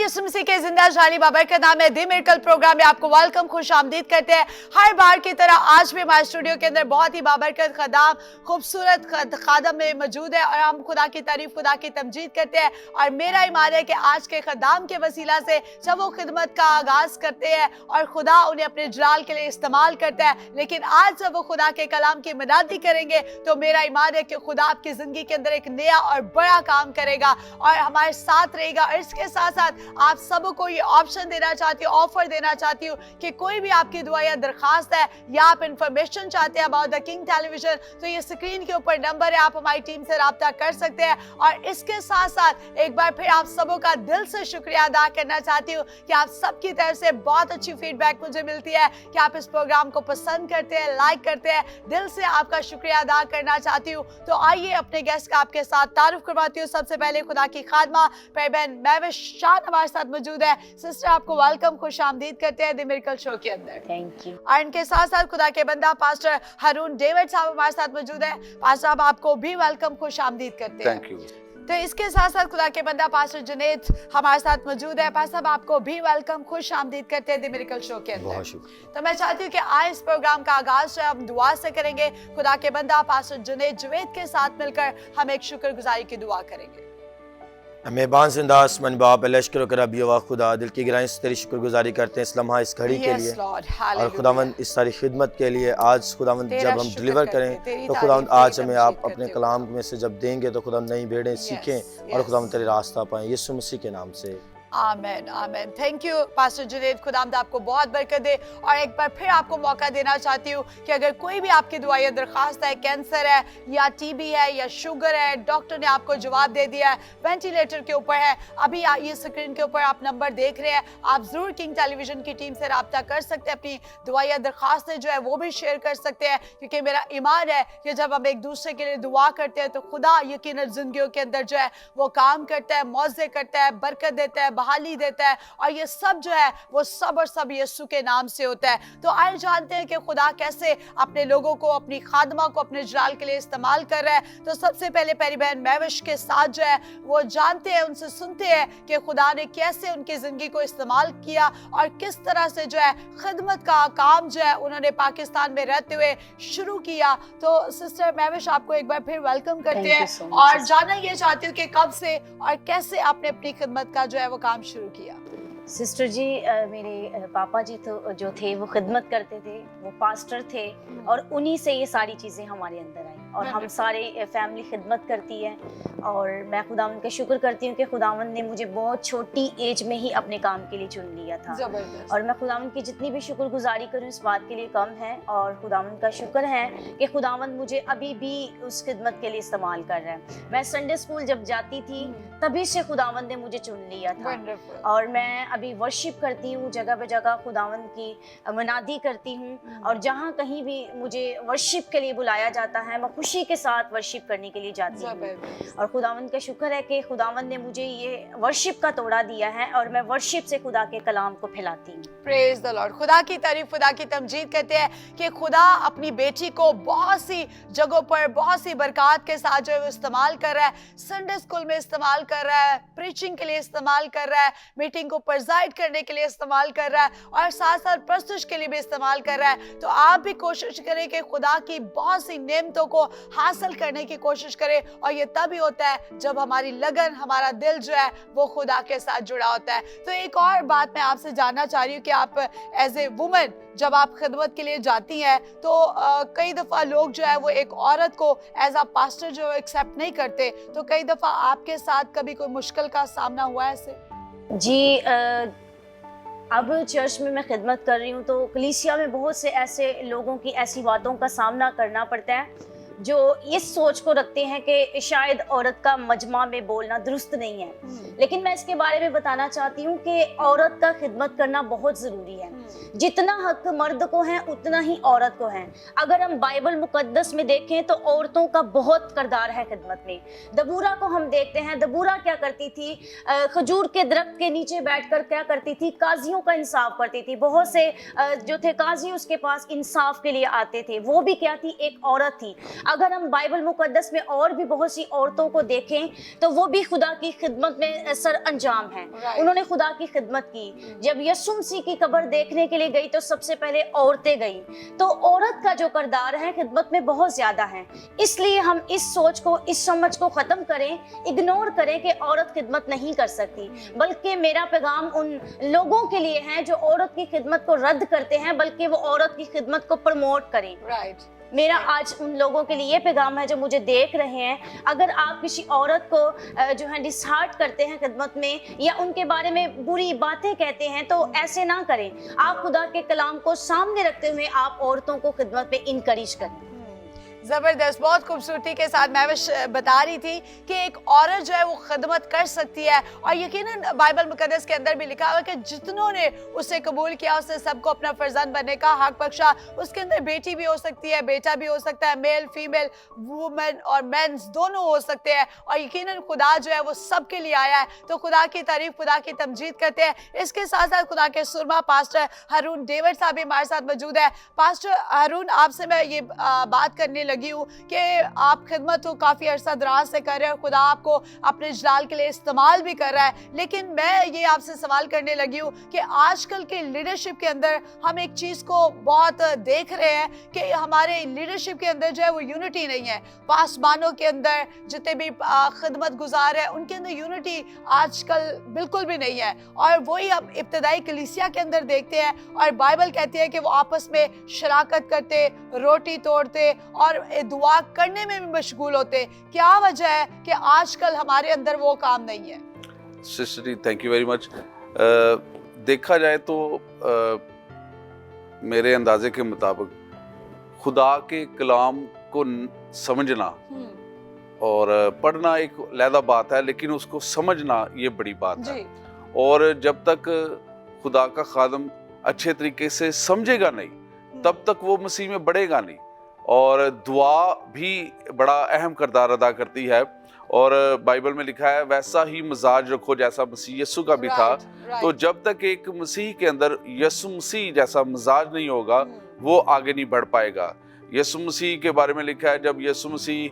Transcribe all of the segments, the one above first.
यीशु मसीह के जिंदा जाली बाबर का नाम है द मिरेकल प्रोग्राम में आपको वेलकम, खुश आमदीद करते हैं। हर बार की तरह आज भी हमारे स्टूडियो के अंदर बहुत ही बाबरकत खदाम, खूबसूरत खादम में मौजूद है और हम खुदा की तारीफ, खुदा की तमजीद करते हैं। और मेरा ईमान है कि आज के खदाम के वसीला से जब वो खिदमत का आगाज करते हैं और खुदा उन्हें अपने जलाल के लिए इस्तेमाल करता है, लेकिन आज जब वो खुदा के कलाम की मनादी करेंगे तो मेरा ईमान है कि खुदा आपकी जिंदगी के अंदर एक नया और बड़ा काम करेगा और हमारे साथ रहेगा। और इसके साथ साथ आप सबको ये ऑप्शन देना चाहती हूँ, ऑफर देना चाहती हूँ कि कोई भी आपकी दुआ या दरखास्त है या आप इंफॉर्मेशन चाहते हैं अबाउट द किंग टेलीविजन, तो ये स्क्रीन के ऊपर नंबर है, आप हमारी टीम से राब्ता कर सकते हैं। और इसके साथ साथ एक बार फिर आप सबों का दिल से शुक्रिया अदा करना चाहती हूँ कि आप सबकी तरफ से बहुत अच्छी फीडबैक मुझे मिलती है कि आप इस प्रोग्राम को पसंद करते हैं, लाइक करते हैं। दिल से आपका शुक्रिया अदा करना चाहती हूँ। तो आइए अपने गेस्ट का आपके साथ तारुफ करवाती हूँ। सबसे पहले खुदा की खादमा बहन महविश शान हमारे साथ मौजूद है। सिस्टर, आपको वेलकम, खुश आमदीद करते हैं द मिरेकल शो के अंदर। Thank you. और इनके साथ साथ खुदा के बंदा पास्टर हारून डेविड साहब हमारे साथ मौजूद है। पास्टर साहब, आपको भी वेलकम, खुश आमदीद करते हैं। Thank you. तो इसके साथ साथ खुदा के बंदा पास्टर जुनैद हमारे साथ मौजूद है। पास्टर साहब, आपको भी वेलकम, खुश आमदीद करते हैं द मिरेकल शो के अंदर। बहुत शुक्रिया। तो मैं चाहती हूँ कि आज इस प्रोग्राम का आगाज जो है हम दुआ से करेंगे। खुदा के बंदा पास्टर जुनैद जुवैद के साथ मिलकर हम एक शुक्रगुजारी की दुआ करेंगे। मेहबान जिंदा आसमान बाप लश्कर करबिया खुदा, दिल की गहराई से तेरी शुक्रगुजारी करते हैं इस लम्हा, इस घड़ी के लिए और खुदावंद इस सारी खिदमत के लिए। आज खुदावंद जब हम डिलीवर करें तो खुदावंद आज हमें आप अपने कलाम में से जब देंगे तो खुदावंद नई भेड़ें सीखें और खुदावंद तेरे रास्ता पाएं, यीशु मसीह के नाम से आमेन आमेन। थैंक यू पास्टर जुनैद, खुदावंद आपको बहुत बरकत दे। और एक बार फिर आपको मौका देना चाहती हूँ कि अगर कोई भी आपकी दुआ या दरखास्त है, कैंसर है या टीबी है या शुगर है, डॉक्टर ने आपको जवाब दे दिया है, वेंटिलेटर के ऊपर है, अभी ये स्क्रीन के ऊपर आप नंबर देख रहे हैं, आप जरूर किंग टेलीविजन की टीम से राब्ता कर सकते हैं। अपनी दुआ या दरखास्तें जो है वो भी शेयर कर सकते हैं, क्योंकि मेरा ईमान है कि जब हम एक दूसरे के लिए दुआ करते हैं तो खुदा यकीनन जिंदगियों के अंदर जो है वो काम करता है, मौजे करता है, बरकत देता है, बहाली देता है। और ये सब जो है वो सब और सब यीशु के नाम से होता है। तो आइए जानते हैं कि खुदा कैसे अपने लोगों को, अपनी खादमा को अपने जलाल के लिए इस्तेमाल कर रहा है। तो सबसे पहले प्यारी बहन महविश के साथ जो है वो जानते हैं, उनसे सुनते हैं कि खुदा ने कैसे उनकी जिंदगी को इस्तेमाल किया और किस तरह से जो है खिदमत का काम जो है उन्होंने पाकिस्तान में रहते हुए शुरू किया। तो सिस्टर महविश, आपको एक बार फिर वेलकम करते हैं और जानना ये चाहती हूँ कि कब से और कैसे आपने अपनी खिदमत का जो है वो काम शुरू किया। सिस्टर जी, मेरे पापा जी तो जो थे वो खिदमत करते थे, वो पास्टर थे और उन्हीं से ये सारी चीज़ें हमारे अंदर आई और हम सारे फैमिली खिदमत करती है। और मैं खुदावंद का शुक्र करती हूँ कि खुदावंद ने मुझे बहुत छोटी एज में ही अपने काम के लिए चुन लिया था। और मैं खुदावंद की जितनी भी शुक्रगुजारी करूँ इस बात के लिए कम है। और खुदावंद का शुक्र है कि खुदावंद मुझे अभी भी उस खिदमत के लिए इस्तेमाल कर रहा है। मैं संडे स्कूल जब जाती थी तभी से खुदावंद ने मुझे चुन लिया था। और मैं अभी वर्शिप करती हूँ, जगह पे जगह खुदावंद की मनादी करती हूँ और जहाँ कहीं भी मुझे वर्शिप के लिए बुलाया जाता है मैं खुशी के साथ वर्शिप करने के लिए जाती हूँ। और खुदावंद का शुक्र है कि खुदावंद ने मुझे ये वर्शिप का तोड़ा दिया है और मैं वर्शिप से खुदा के कलाम को फैलाती हूँ। Praise the Lord. खुदा की तारीफ, खुदा की तमजीद करते हैं कि खुदा अपनी बेटी को बहुत सी जगहों पर बहुत सी बरकत के साथ जो है वो इस्तेमाल कर रहा है। संडे स्कूल में इस्तेमाल कर रहा है, प्रीचिंग के लिए इस्तेमाल कर रहा है, मीटिंग को प्रेजाइड करने के लिए इस्तेमाल कर रहा है और साथ साथ प्रस्तुत के लिए भी इस्तेमाल कर रहा है। तो आप भी कोशिश करें कि खुदा की बहुत सी नेमतों को हासिल करने की कोशिश करें। और ये तभी होता है जब हमारी लगन, हमारा दिल जो है वो खुदा के साथ जुड़ा होता है। तो एक और बात मैं आपसे जानना चाह रही हूँ कि आप एज ए वुमन जब आप खिदमत के लिए जाती हैं तो कई दफ़ा लोग जो है वो एक औरत को एज अ पास्टर जो एक्सेप्ट नहीं करते। तो कई दफ़ा आपके साथ कभी कोई मुश्किल का सामना हुआ है ऐसे? जी, अब चर्च में मैं खिदमत कर रही हूँ तो कलीसिया में बहुत से ऐसे लोगों की ऐसी बातों का सामना करना पड़ता है जो इस सोच को रखते हैं कि शायद औरत का मजमा में बोलना दुरुस्त नहीं है। लेकिन मैं इसके बारे में बताना चाहती हूँ कि औरत का खिदमत करना बहुत ज़रूरी है। जितना हक मर्द को है उतना ही औरत को है। अगर हम बाइबल मुकद्दस में देखें तो औरतों का बहुत किरदार है खिदमत में। दबूरा को हम देखते हैं, दबूरा क्या करती थी, खजूर के दरख्त के नीचे बैठकर क्या करती थी, काजियों का इंसाफ करती थी। बहुत से जो थे काजी उसके पास इंसाफ के लिए आते थे, वो भी क्या थी, एक औरत थी। अगर हम बाइबल मुकद्दस में और भी बहुत सी औरतों को देखें तो वो भी खुदा की खिदमत में सर अंजाम है। उन्होंने खुदा की खिदमत की। जब यीशु मसीह की कब्र देखने के लिए गई तो सबसे पहले औरतें गई। तो औरत का जो किरदार है खिदमत में बहुत ज्यादा है। इसलिए हम इस सोच को, इस समझ को खत्म करें, इग्नोर करें कि औरत खिदमत नहीं कर सकती। बल्कि मेरा पैगाम उन लोगों के लिए है जो औरत की खिदमत को रद्द करते हैं, बल्कि वो औरत की खिदमत को प्रमोट करें। मेरा आज उन लोगों के लिए पैगाम है जो मुझे देख रहे हैं। अगर आप किसी औरत को जो है डिसहार्ट करते हैं खिदमत में, या उनके बारे में बुरी बातें कहते हैं, तो ऐसे ना करें। आप खुदा के कलाम को सामने रखते हुए आप औरतों को खिदमत में इनकरेज करें। जबरदस्त, बहुत खूबसूरती के साथ महविश बता रही थी कि एक औरत जो है वो खिदमत कर सकती है। और यकीनन बाइबल मुकद्दस के अंदर भी लिखा हुआ है कि जितनों ने उसे कबूल किया उसने सबको अपना फर्जंद बनने का हक बख्शा। उसके अंदर बेटी भी हो सकती है, बेटा भी हो सकता है, मेल फीमेल, वुमेन और मेंस दोनों हो सकते हैं। और यकीनन खुदा जो है वो सबके लिए आया है। तो खुदा की तारीफ, खुदा की तमजीद करते हैं। इसके साथ साथ खुदा के सुरमा पास्टर हारून डेविड साहब भी हमारे साथ मौजूद है। पास्टर हारून, आपसे मैं ये बात करने लगी हूँ कि आप खिदमत तो काफी अरसा दराज से कर रहे हैं, खुदा आपको अपने जलाल के लिए इस्तेमाल भी कर रहा है। लेकिन मैं ये आपसे सवाल करने लगी हूँ कि आजकल के लीडरशिप के अंदर हम एक चीज को बहुत देख रहे हैं कि हमारे लीडरशिप के अंदर जो है वो यूनिटी नहीं है। पासबानों के अंदर जितने भी खिदमत गुजार है उनके अंदर यूनिटी आजकल बिल्कुल भी नहीं है। और वही हम इब्तदाई कलीसिया के अंदर देखते हैं। और बाइबल कहती है कि वो आपस में शराकत करते, रोटी तोड़ते और दुआ करने में भी मशगूल होते। क्या वजह है कि आजकल हमारे अंदर वो काम नहीं है? Sister, thank you very much. देखा जाए तो मेरे अंदाजे के मुताबिक खुदा के कलाम को समझना और पढ़ना एक अलग बात है, लेकिन उसको समझना ये बड़ी बात है। और जब तक खुदा का खादम अच्छे तरीके से समझेगा नहीं तब तक वो मसीह में बढ़ेगा नहीं। और दुआ भी बड़ा अहम किरदार अदा करती है। और बाइबल में लिखा है वैसा ही मिजाज रखो जैसा मसीह यीशु का भी था। तो जब तक एक मसीह के अंदर यीशु मसीह जैसा मिजाज नहीं होगा वो आगे नहीं बढ़ पाएगा। यीशु मसीह के बारे में लिखा है जब यीशु मसीह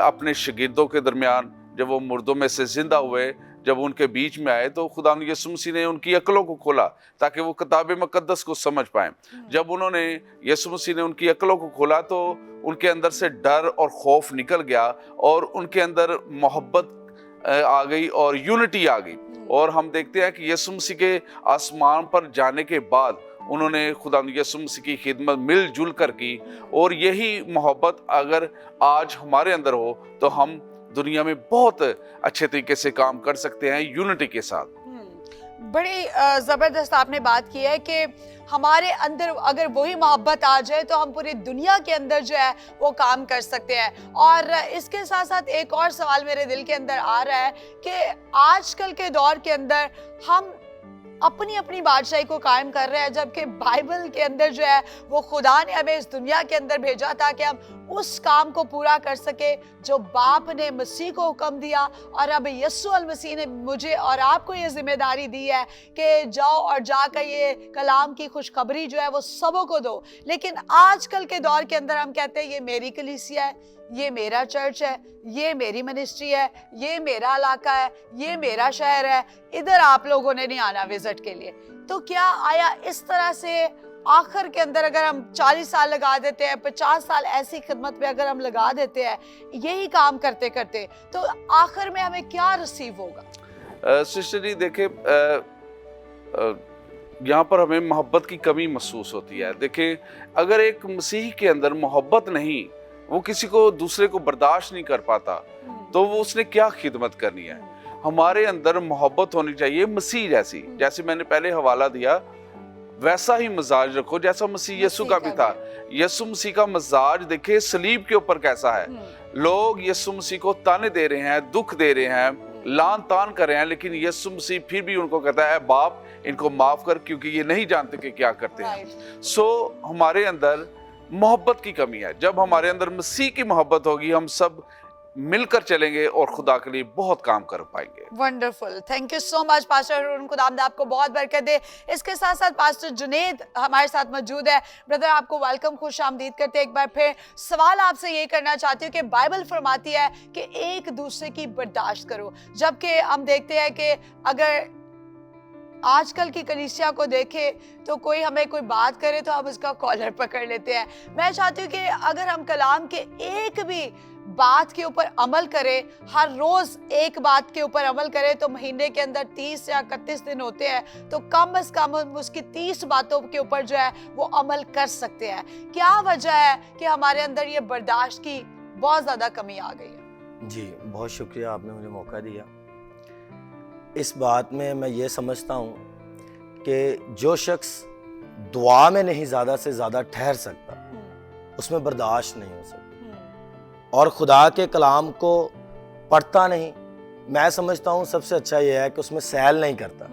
अपने शागिर्दों के दरमियान, जब वो मुर्दों में से जिंदा हुए, जब उनके बीच में आए तो खुदा यीशु मसीह ने उनकी अक्लों को खोला ताकि वो किताब मुकद्दस को समझ पाएं। जब उन्होंने यीशु मसीह ने उनकी अक्लों को खोला तो उनके अंदर से डर और खौफ निकल गया और उनके अंदर मोहब्बत आ गई और यूनिटी आ गई। और हम देखते हैं कि यीशु मसीह के आसमान पर जाने के बाद उन्होंने खुदा यीशु मसीह की खिदमत मिलजुल कर की। और यही मोहब्बत अगर आज हमारे अंदर हो तो हम दुनिया में बहुत अच्छे तरीके से काम कर सकते हैं यूनिटी के साथ। बड़ी जबरदस्त आपने बात की है कि हमारे अंदर अगर वही मोहब्बत आ जाए तो हम पूरी दुनिया के अंदर जो है वो काम कर सकते हैं। और इसके साथ साथ एक और सवाल मेरे दिल के अंदर आ रहा है कि आजकल के दौर के अंदर हम अपनी अपनी बादशाही को कायम कर रहे हैं, जबकि बाइबल के अंदर जो है वो खुदा ने हमें इस दुनिया के अंदर भेजा था कि हम उस काम को पूरा कर सके जो बाप ने मसीह को हुक्म दिया। और अब यीशु अल मसीह ने मुझे और आपको ये जिम्मेदारी दी है कि जाओ और जाकर ये कलाम की खुशखबरी जो है वो सबों को दो। लेकिन आजकल के दौर के अंदर हम कहते हैं ये मेरी कलीसिया है, ये मेरा चर्च है, ये मेरी मिनिस्ट्री है, ये मेरा इलाका है, ये मेरा शहर है, इधर आप लोगों ने नहीं आना विजिट के लिए। तो क्या आया इस तरह से आखिर के अंदर अगर हम 40 साल लगा देते हैं, 50 साल ऐसी खिदमत पे अगर हम लगा देते हैं यही काम करते करते, तो आखिर में हमें क्या रिसीव होगा? सिस्टर जी देखिए, यहाँ पर हमें मोहब्बत की कमी महसूस होती है। देखिए, अगर एक मसीह के अंदर मोहब्बत नहीं, वो किसी को दूसरे को बर्दाश्त नहीं कर पाता, तो वो उसने क्या खिदमत करनी है। हमारे अंदर मोहब्बत होनी चाहिए मसीह जैसी। जैसे मैंने पहले हवाला दिया, वैसा ही मिजाज रखो जैसा मसीह यीशु का भी था। यीशु मसीह का मिजाज देखिए सलीब के ऊपर कैसा है। लोग यीशु मसीह को ताने दे रहे हैं, दुख दे रहे हैं, लान तान कर रहे हैं, लेकिन यीशु मसीह फिर भी उनको कहता है बाप इनको माफ कर क्योंकि ये नहीं जानते कि क्या करते हैं। सो हमारे अंदर मोहब्बत की कमी है। जब हमारे अंदर मसीह की मोहब्बत होगी, हम सब मिलकर चलेंगे और खुदा के लिए बहुत काम कर पाएंगे। Wonderful, thank you so much pastor Arun, खुदावंद आपको बहुत बरकत दे। इसके साथ साथ पास्टर जुनेद हमारे साथ मौजूद है। ब्रदर आपको वेलकम, खुश आमदीद करते हैं। एक बार फिर सवाल आपसे ये करना चाहती हूँ कि बाइबल फरमाती है कि एक दूसरे की बर्दाश्त करो, जबकि हम देखते हैं कि अगर आजकल की कलीसिया को देखे तो कोई हमें कोई बात करे तो हम उसका कॉलर पकड़ लेते हैं। मैं चाहती हूँ कि अगर हम कलाम के एक भी बात के ऊपर अमल करें, हर रोज एक बात के ऊपर अमल करें, तो महीने के अंदर 30 या 31 दिन होते हैं, तो कम से कम हम उसकी 30 बातों के ऊपर जो है वो अमल कर सकते हैं। क्या वजह है कि हमारे अंदर ये बर्दाश्त की बहुत ज्यादा कमी आ गई है? जी बहुत शुक्रिया, आपने मुझे मौका दिया। इस बात में मैं ये समझता हूँ कि जो शख्स दुआ में नहीं ज़्यादा से ज़्यादा ठहर सकता, उसमें बर्दाश्त नहीं हो सकता, और खुदा के कलाम को पढ़ता नहीं, मैं समझता हूँ सबसे अच्छा ये है कि उसमें सैल नहीं करता।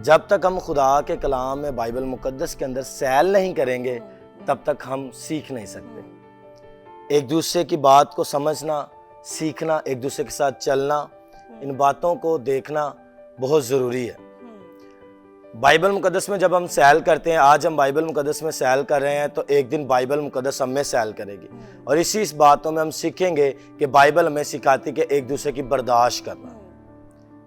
जब तक हम खुदा के कलाम में, बाइबल मुकद्दस के अंदर सैल नहीं करेंगे, तब तक हम सीख नहीं सकते। एक दूसरे की बात को समझना, सीखना, एक दूसरे के साथ चलना, इन बातों को देखना बहुत ज़रूरी है। बाइबल मुकद्दस में जब हम सैल करते हैं, आज हम बाइबल मुकद्दस में सैल कर रहे हैं, तो एक दिन बाइबल मुकद्दस हम में सैल करेगी, और इस बातों में हम सीखेंगे कि बाइबल हमें सिखाती कि एक दूसरे की बर्दाश्त करना।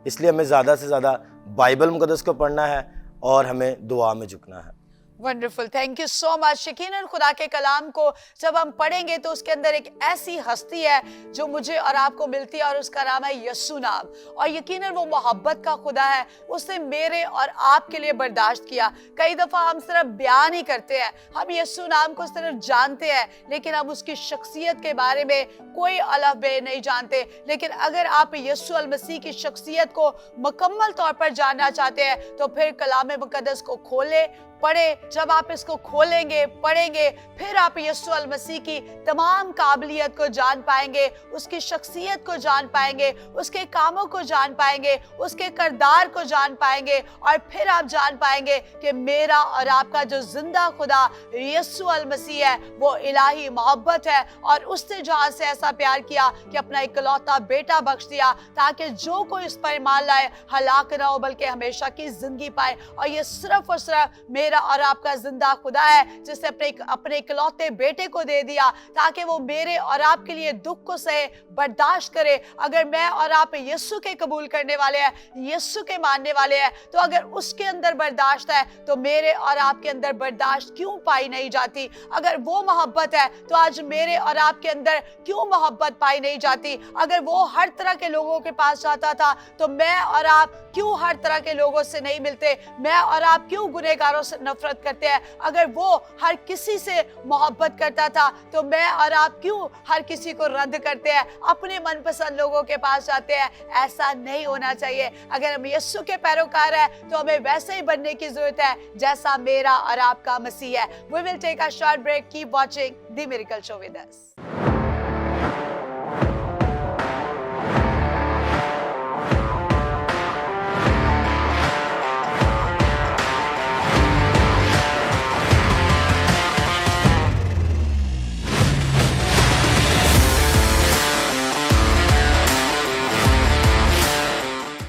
इसलिए हमें ज़्यादा से ज़्यादा बाइबल मुकद्दस को पढ़ना है और हमें दुआ में झुकना है। Wonderful, thank you so much. यकीनन खुदा के कलाम को जब हम पढ़ेंगे तो उसके अंदर एक ऐसी हस्ती है जो मुझे और आपको मिलती है, और उसका नाम है यीशु नाम। और यकीनन वो मोहब्बत का खुदा है, उसने मेरे और आपके लिए बर्दाश्त किया। कई दफ़ा हम सिर्फ बयान ही करते हैं, हम यीशु नाम को सिर्फ जानते हैं, लेकिन हम उसकी शख्सियत के बारे में कोई अलग बे नहीं जानते। लेकिन अगर आप यीशु अल मसीह की शख्सियत को मुकम्मल तौर पर जानना चाहते हैं, तो फिर कलाम मुकद्दस को खोले, पढ़े। जब आप इसको खोलेंगे, पढ़ेंगे, फिर आप यीशु अल मसीह की तमाम काबिलियत को जान पाएंगे, उसकी शख्सियत को जान पाएंगे, उसके कामों को जान पाएंगे, उसके किरदार को जान पाएंगे, और फिर आप जान पाएंगे कि मेरा और आपका जो जिंदा खुदा यीशु अल मसीह है वो इलाही मोहब्बत है, और उसने जहाँ से ऐसा प्यार किया कि अपना इकलौता बेटा बख्श दिया, ताकि जो कोई इस पर ईमान लाए हलाक ना हो बल्कि हमेशा की जिंदगी पाए। और ये सिर्फ और सिर्फ मेरा और आपका जिंदा खुदा है, जिसने अपने इकलौते बेटे को दे दिया ताकि वो मेरे और आपके लिए दुख को सहे, बर्दाश्त करे। अगर मैं और आप यीशु के कबूल करने वाले हैं, यीशु के मानने वाले हैं, तो अगर उसके अंदर बर्दाश्त है तो मेरे और आपके अंदर बर्दाश्त क्यों पाई नहीं जाती? अगर वो मोहब्बत है तो आज मेरे और आपके अंदर क्यों मोहब्बत पाई नहीं जाती? अगर वो हर तरह के लोगों के पास जाता था तो मैं और आप क्यों हर तरह के लोगों से नहीं मिलते? मैं और आप क्यों गुनहगारों से नफरत करते हैं? अगर वो हर किसी से मोहब्बत करता था तो मैं और आप क्यों हर किसी को रद्द करते हैं, अपने मनपसंद लोगों के पास जाते हैं? ऐसा नहीं होना चाहिए। अगर हम यीशु के पैरोकार हैं तो हमें वैसे ही बनने की जरूरत है जैसा मेरा और आपका मसीह है। We will take a short break. Keep watching The Miracle Show with us.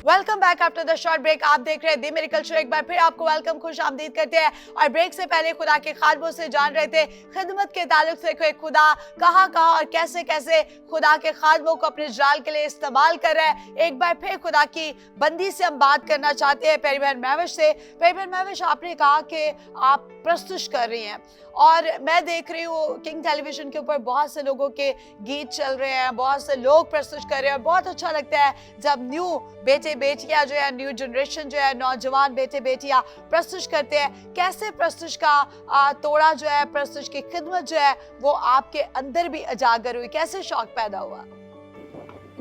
Welcome back after the short break. आप देख रहे हैं द मिरेकल शो। एक बार फिर आपको वेलकम, खुश आमदीद करते हैं। और ब्रेक से पहले खुदा के खादमों से जान रहे थे खिदमत के ताल्लुक से कि खुदा कहाँ और कैसे कैसे खुदा के खादमों को अपने जाल के लिए इस्तेमाल कर रहा है। एक बार फिर खुदा की बंदी से हम बात करना चाहते हैं, प्यारी बहन महविश से। प्यारी बहन महविश, आपने कहा कि आप प्रस्तुत कर रही हैं, और मैं देख रही हूँ किंग टेलीविजन के ऊपर बहुत से लोगों के गीत चल रहे हैं, बहुत से लोग प्रस्तुत कर रहे हैं। बहुत अच्छा लगता है जब न्यू बेटे बेटियां जो है, न्यू जनरेशन जो है, नौजवान बेटे बेटियां प्रस्तुत करते हैं। कैसे प्रस्तुत का तोड़ा जो है, प्रस्तुत की खिदमत जो है वो आपके अंदर भी उजागर हुई? कैसे शौक पैदा हुआ?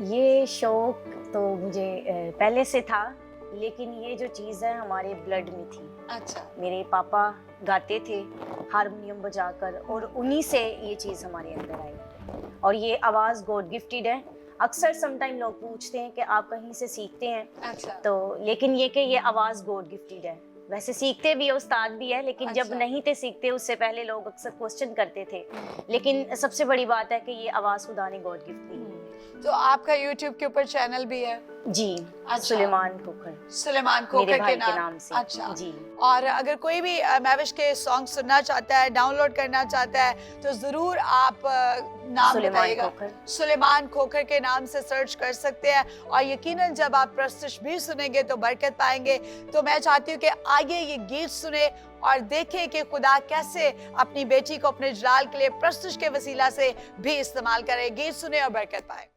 ये शौक तो मुझे पहले से था, लेकिन ये जो चीज़ है हमारे ब्लड में थी। अच्छा। मेरे पापा गाते थे हारमोनियम बजाकर, और उन्हीं से ये चीज़ हमारे अंदर आई। और ये आवाज़ गॉड गिफ्टेड है। अक्सर समटाइम लोग पूछते हैं कि आप कहीं से सीखते हैं, अच्छा। तो लेकिन ये कि ये आवाज़ गॉड गिफ्टेड है। वैसे सीखते भी है, उस्ताद भी है, लेकिन जब नहीं थे सीखते उससे पहले लोग अक्सर क्वेश्चन करते थे, लेकिन सबसे बड़ी बात है कि ये आवाज़ खुदा ने गॉड गिफ्ट दी। तो आपका YouTube के ऊपर चैनल भी है? जी, सुलेमान खोखर, सुलेमान खोखर के नाम से। अच्छा जी। और अगर कोई भी महविश के सॉन्ग सुनना चाहता है, डाउनलोड करना चाहता है, तो जरूर आप नाम बताइएगा। सुलेमान खोखर के नाम से सर्च कर सकते हैं, और यकीनन जब आप प्रस्तुत भी सुनेंगे तो बरकत पाएंगे। तो मैं चाहती हूँ कि आइए ये गीत सुने और देखें कि खुदा कैसे अपनी बेटी को अपने जलाल के लिए प्रस्तुत के वसीला से भी इस्तेमाल करे। गीत सुने और बरकत पाए।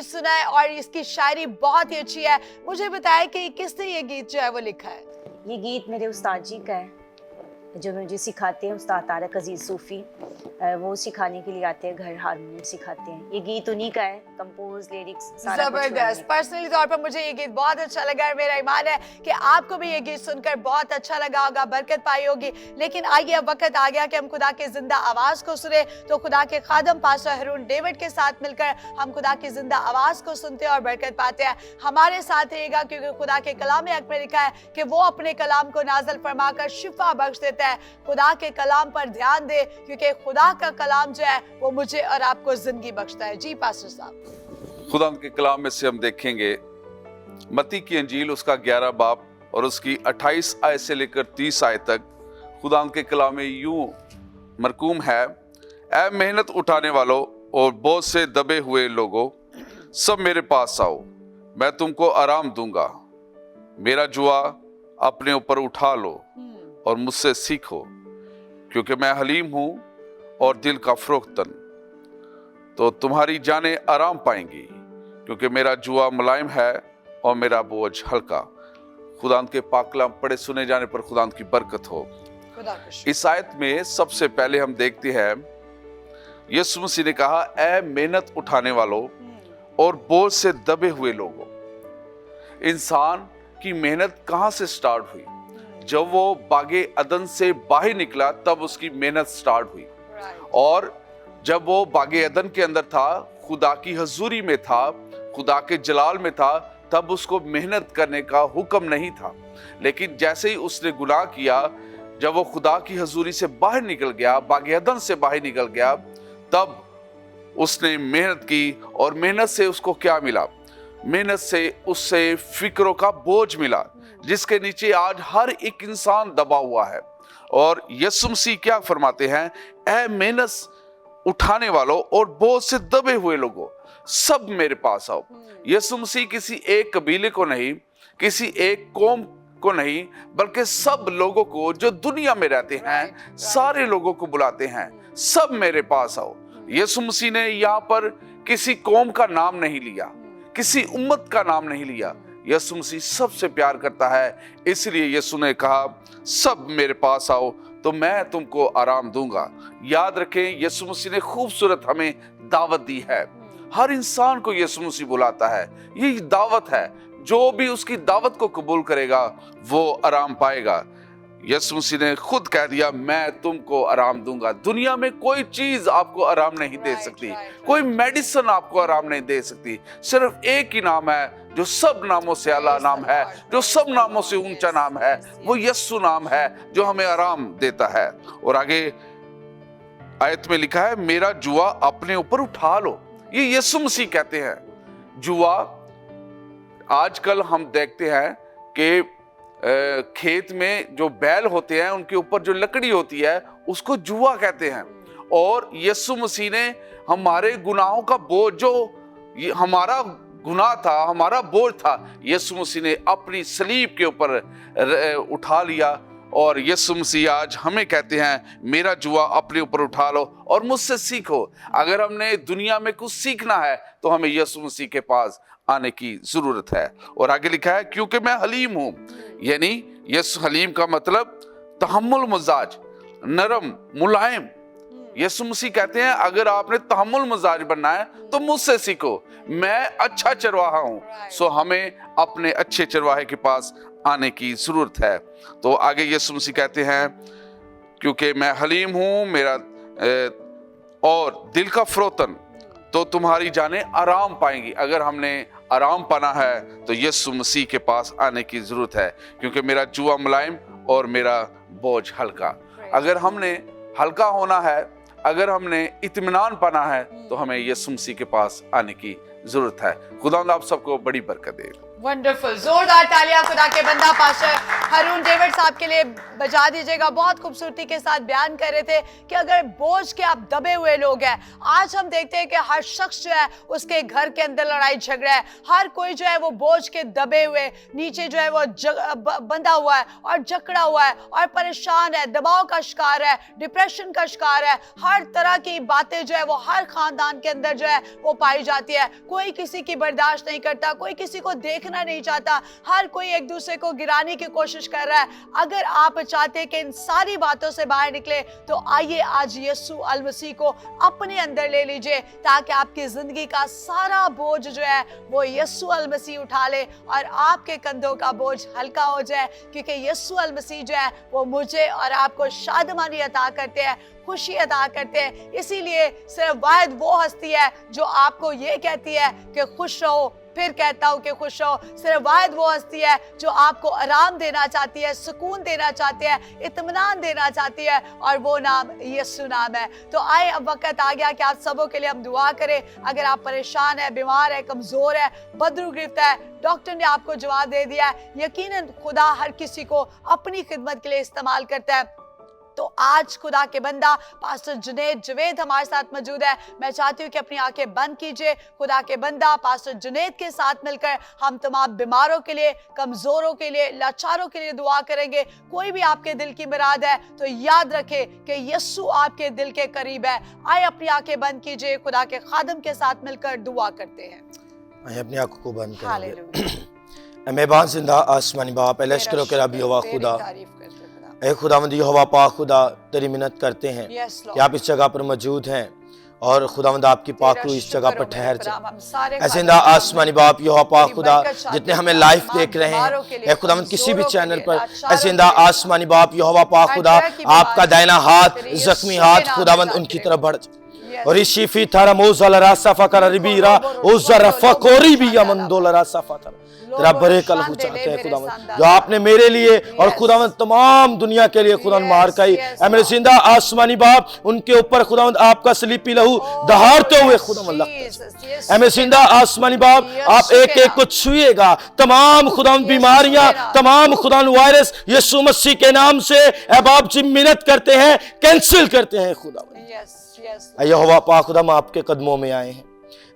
सुना है और इसकी शायरी बहुत ही अच्छी है। मुझे बताया कि किसने ये गीत जो है वो लिखा है? ये गीत मेरे उस्ताद जी का है जो मुझे सिखाते हैं, उस्ताद तारक अजीज सूफी। वो सिखाने के लिए आते हैं घर, हारमोनियम सिखाते हैं। ये गीत उन्हीं का है, कंपोज, लिरिक्स सारा जबरदस्त। पर्सनली तौर पर मुझे ये गीत बहुत अच्छा लगा है। मेरा ईमान है कि आपको भी ये गीत सुनकर बहुत अच्छा लगा होगा, बरकत पाई होगी। लेकिन आइए अब वक्त आ गया कि हम खुदा की जिंदा आवाज को सुने। तो खुदा के खादम पास्टर हारून डेविड के साथ मिलकर हम खुदा की जिंदा आवाज को सुनते हैं और बरकत पाते हैं। हमारे साथ रहिएगा क्योंकि खुदा के कलाम हक में लिखा है कि वो अपने कलाम को नाज़िल फरमाकर शिफा बख्श देता है। खुदा के कलाम पर ध्यान दे क्योंकि खुदा का कलाम जो है वो मुझे और आपको जिंदगी बख्शता है। जी पास्टर साहब। खुदा के कलाम में से हम देखेंगे मत्ती की अंजील उसका 11 बाब और उसकी 28 आयत से लेकर 30 आयत तक। खुदा के कलाम में यूं मरकूम है, ऐ मेहनत उठाने वालों और बोझ से दबे हुए लोगों, सब मेरे पास आओ, मैं तुमको आराम दूंगा। मेरा जुआ अपने ऊपर उठा लो और मुझसे सीखो, क्योंकि मैं हलीम हूं और दिल का फरोख्तन, तो तुम्हारी जानें आराम पाएंगी, क्योंकि मेरा जुआ मुलायम है और मेरा बोझ हल्का। खुदा के पाक कलाम पढ़े सुने जाने पर खुदा की बरकत हो। इस आयत में सबसे पहले हम देखते हैं यीशु मसीह ने कहा, ऐ मेहनत उठाने वालों और बोझ से दबे हुए लोगों। इंसान की मेहनत कहां से स्टार्ट हुई? जब वो बागे अदन से बाहर निकला तब उसकी मेहनत स्टार्ट हुई। और जब वो बागे अदन के अंदर था, खुदा की हजूरी में था, खुदा के जलाल में था, तब उसको मेहनत करने का हुक्म नहीं था। लेकिन जैसे ही उसने गुनाह किया, जब वो खुदा की हजूरी से बाहर निकल गया, बागे अदन से बाहर निकल गया, तब उसने मेहनत की। और मेहनत से उसको क्या मिला? मेहनत से उससे फिक्रों का बोझ मिला, जिसके नीचे आज हर एक इंसान दबा हुआ है। और यीशु मसीह क्या फरमाते हैं? ऐ मेहनत उठाने वालों और बोझ से दबे हुए लोगों, सब मेरे पास आओ। यीशु मसीह किसी एक कबीले को नहीं, किसी एक कौम को नहीं, बल्कि सब लोगों को जो दुनिया में रहते हैं, सारे लोगों को बुलाते हैं, सब मेरे पास आओ। यीशु मसीह ने यहाँ पर किसी कौम का नाम नहीं लिया, किसी उम्मत का नाम नहीं लिया। यीशु मसीह सबसे प्यार करता है, इसलिए यीशु ने कहा, सब मेरे पास आओ तो मैं तुमको आराम दूंगा। याद रखें, यीशु मसीह ने खूबसूरत हमें दावत दी है। हर इंसान को यीशु मसीह बुलाता है। ये दावत है, जो भी उसकी दावत को कबूल करेगा वो आराम पाएगा। यीशु मसीह ने खुद कह दिया, मैं तुमको आराम दूंगा। दुनिया में कोई चीज आपको आराम नहीं दे सकती, कोई मेडिसिन आपको आराम नहीं दे सकती। सिर्फ एक ही नाम है जो सब नामों से आला नाम है, जो सब नामों से ऊंचा नाम है, वो यीशु नाम है जो हमें आराम देता है। और आगे आयत में लिखा है, मेरा जुआ अपने ऊपर उठा लो। ये यीशु मसीह कहते हैं। जुआ, आजकल हम देखते हैं कि खेत में जो बैल होते हैं उनके ऊपर जो लकड़ी होती है उसको जुआ कहते हैं। और यीशु मसीह ने हमारे गुनाहों का बोझ, जो हमारा गुनाह था, हमारा बोझ था, यीशु मसीह ने अपनी सलीब के ऊपर उठा लिया। और यीशु मसीह आज हमें कहते हैं, मेरा जुआ अपने ऊपर उठा लो और मुझसे सीखो। अगर हमने दुनिया में कुछ सीखना है तो हमें यीशु मसीह के पास आने की जरूरत है। और आगे लिखा है, क्योंकि मैं हलीम हूं। यानी यीशु, हलीम का मतलब तहम्मुल मजाज, नरम, मुलायम। यीशु मसीह कहते हैं, अगर आपने तहम्मुल मजाज बनना है तो मुझसे सीखो, मैं अच्छा चरवाहा हूं। सो हमें अपने अच्छे चरवाहे के पास आने की जरूरत है। तो आगे यीशु मसीह कहते हैं, क्योंकि मैं हलीम हूं, मेरा और दिल का फरोतन, तो तुम्हारी जानें आराम पाएंगी। अगर हमने आराम पाना है तो यीशु मसीह के पास आने की जरूरत है, क्योंकि मेरा जुआ मुलायम और मेरा बोझ हल्का। अगर हमने हल्का होना है, अगर हमने इत्मीनान पाना है, तो हमें यीशु मसीह के पास आने की जरूरत है। खुदा आप सबको बड़ी बरकत दे। वंडरफुल, जोरदार तालियां खुदा के बंदा पास्टर हरून डेविड साहब के लिए बजा दीजिएगा। बहुत खूबसूरती के साथ बयान कर रहे थे कि अगर बोझ के आप दबे हुए लोग हैं, आज हम देखते हैं कि हर शख्स जो है उसके घर के अंदर लड़ाई झगड़ा है, हर कोई जो है वो बोझ के दबे हुए नीचे जो है वो बंधा हुआ है और जकड़ा हुआ है और परेशान है, दबाव का शिकार है, डिप्रेशन का शिकार है। हर तरह की बातें जो है वो हर खानदान के अंदर जो है वो पाई जाती है। कोई किसी की बर्दाश्त नहीं करता, कोई किसी को देखना नहीं चाहता, हर कोई एक दूसरे को गिराने की कोशिश कर रहा है। अगर आप चाहते हैं कि इन सारी बातों से बाहर निकले तो आइए आज यीशु अल मसीह को अपने अंदर ले लीजिए, ताकि आपकी जिंदगी का सारा बोझ जो है वो यीशु अल मसीह उठा ले और आपके कंधों का बोझ हल्का हो जाए। क्योंकि यीशु अल मसीह जो है वो मुझे और आपको शादमानी अता करते हैं, खुशी अदा करते हैं। इसीलिए सिर्फ वाहिद वो हस्ती है जो आपको ये कहती है कि खुश रहो, फिर कहता हूं कि खुश रहो। सिर्फ वाहिद वो हस्ती है जो आपको आराम देना चाहती है, सुकून देना चाहती है, इत्मीनान देना चाहती है, और वो नाम यीशु नाम है। तो आए, अब वक्त आ गया कि आप सबों के लिए हम दुआ करें। अगर आप परेशान है, बीमार है, कमजोर है, बदरू गिरफ्त है, डॉक्टर ने आपको जवाब दे दिया है, यकीनन खुदा हर किसी को अपनी खिदमत के लिए इस्तेमाल करता है। तो आज खुदा के बंदा पास्टर जुनैद जवेद हमारे साथ मौजूद है। मैं चाहती हूँ कि अपनी आंखें बंद कीजिए। खुदा के बंदा पास्टर जुनैद के साथ मिलकर हम तमाम बीमारों के लिए, कमजोरों के लिए, लाचारों के लिए दुआ करेंगे। कोई भी आपके दिल की मुराद है तो याद रखें कि यीशु आपके दिल के करीब है। आए अपनी आंखें बंद कीजिए, खुदा के खादिम के साथ मिलकर दुआ करते हैं। आइए अपनी आंखों को बंद करेंगे। मेहरबान जिंदा आसमानी बाप, लश्करों के रब यहोवा खुदा, ए खुदावंद यहोवा पाक खुदा, तेरी मिन्नत करते हैं कि आप इस जगह पर मौजूद हैं। और खुदावंद आपकी पाक तेरा रूह इस शुक्र जगह पर हो ठहर मेरे जाए। खुदा, हम सारे ऐसे खादम इंदा आसमानी बाप यहोवा पाक तेरी खुदा बरकत चाहते जितने हैं हमें खुदा, लाइव तमाम देख रहे बीमारों के हैं, लिए, ए खुदावंद किसी भी कमजोरों के चैनल लिए, पर, लाचारों ऐसे के इंदा लिए, आसमानी बाप यहोवा पाक हर खुदा तरह की आपका बीमारी, दाहिना हाथ तेरे जख्मी यीशु के हाथ नाम में खुदावंद जाते उनकी हैं। तरफ बढ़ Yes. और इस शिफी थारा मोज़ला रासफा कर रिबीरा उज़रा फकोरी भी यमंदोला रासफा था तेरा बड़े कल हो चाहते हैं खुदावंद जो आपने मेरे लिए और खुदावंद तमाम दुनिया के लिए खुदावंद मार खाई ऐ मेरे जिंदा आसमानी बाप उनके ऊपर खुदावंद आपका सलीपी लहू दहाड़ते हुए खुदावंद लगता है। ऐ मेरे जिंदा आसमानी बाप आप एक एक को छुएगा, तमाम खुदावंद बीमारियां, तमाम खुदावंद वायरस यीशु मसीह के नाम से ऐ बाप जी मिन्नत करते हैं, कैंसिल करते हैं खुदावंद। ऐ यहोवा पाक खुदा हम आपके कदमों में आए हैं,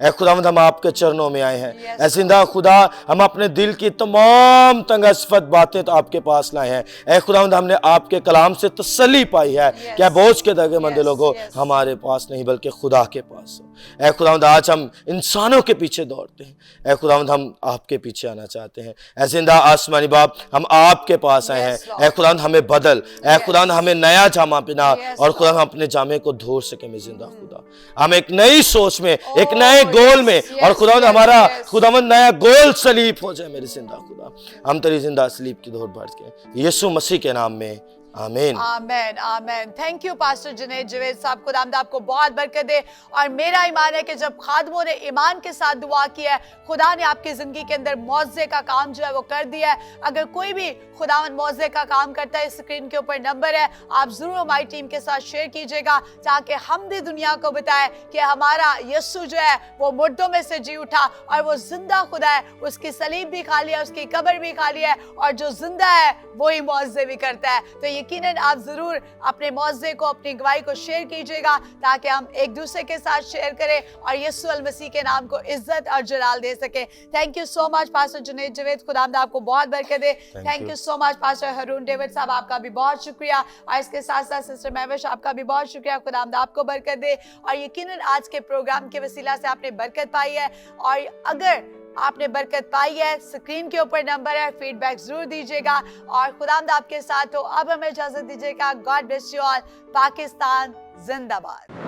ऐ खुदावंद हम आपके चरणों में आए हैं। ऐ जिंदा खुदा हम अपने दिल की तमाम तंगस्फत बातें तो आपके पास लाए हैं। ऐ खुदावंद हमने आपके कलाम से तसल्ली पाई है क्या बोझ के दगे मंद लोगों हमारे पास नहीं बल्कि खुदा के पास हो। ऐ खुदावंद आज हम इंसानों के पीछे दौड़ते हैं, ऐ खुदावंद हम आपके पीछे आना चाहते हैं। ऐ जिंदा आसमानी बाप हम आपके पास आए हैं, ऐ खुदावंद हमें बदल, ऐ खुदावंद हमें नया जामा पहना और खुदा हम अपने जामे को धो सके। मैं जिंदा खुदा हम एक नई सोच में, एक नए गोल में और खुदावंद हमारा खुदावंद नया गोल सलीब हो जाए। मेरे जिंदा खुदा हम तेरी जिंदा सलीब की दौड़ बढ़ के यीशु मसीह के नाम में आमीन आमीन आमीन। Thank you pastor Junaid Javed साहब, खुदावंद आपको बहुत बरकत दे। और मेरा ईमान है कि जब खादमों ने ईमान के साथ दुआ किया है, खुदा ने आपकी जिंदगी के अंदर मौजे का काम जो है वो कर दिया है। अगर कोई भी खुदावंद मौजे का काम करता है, स्क्रीन के ऊपर नंबर है, आप जरूर हमारी टीम के साथ शेयर कीजिएगा ताकि हम भी दुनिया को बताएं कि हमारा यीशु जो है वो मुर्दों में से जी उठा और वो जिंदा खुदा है। उसकी सलीब भी खाली है, उसकी कब्र भी खाली है और जो जिंदा है वही मौजे भी करता है। तो यकीनन आप जरूर अपने मौजे को, अपनी गवाही को शेयर कीजिएगा ताकि हम एक दूसरे के साथ शेयर करें और यीशु अल मसीह के नाम को इज्जत और जलाल दे सके। Thank you so much pastor Junaid Javed, खुदावंद आपको बहुत बरकत दे। Thank you so much pastor Haroon David साहब, आपका भी बहुत शुक्रिया। और इसके साथ साथ सिस्टर महविश, आपका भी बहुत शुक्रिया। खुदावंद आपको बरकत दे। और यकीनन आज के प्रोग्राम के वसीला से आपने बरकत पाई है और अगर आपने बरकत पाई है, स्क्रीन के ऊपर नंबर है, फीडबैक जरूर दीजिएगा और खुदावंद आपके साथ हो। अब हमें इजाजत दीजिएगा। God bless you all. Pakistan जिंदाबाद।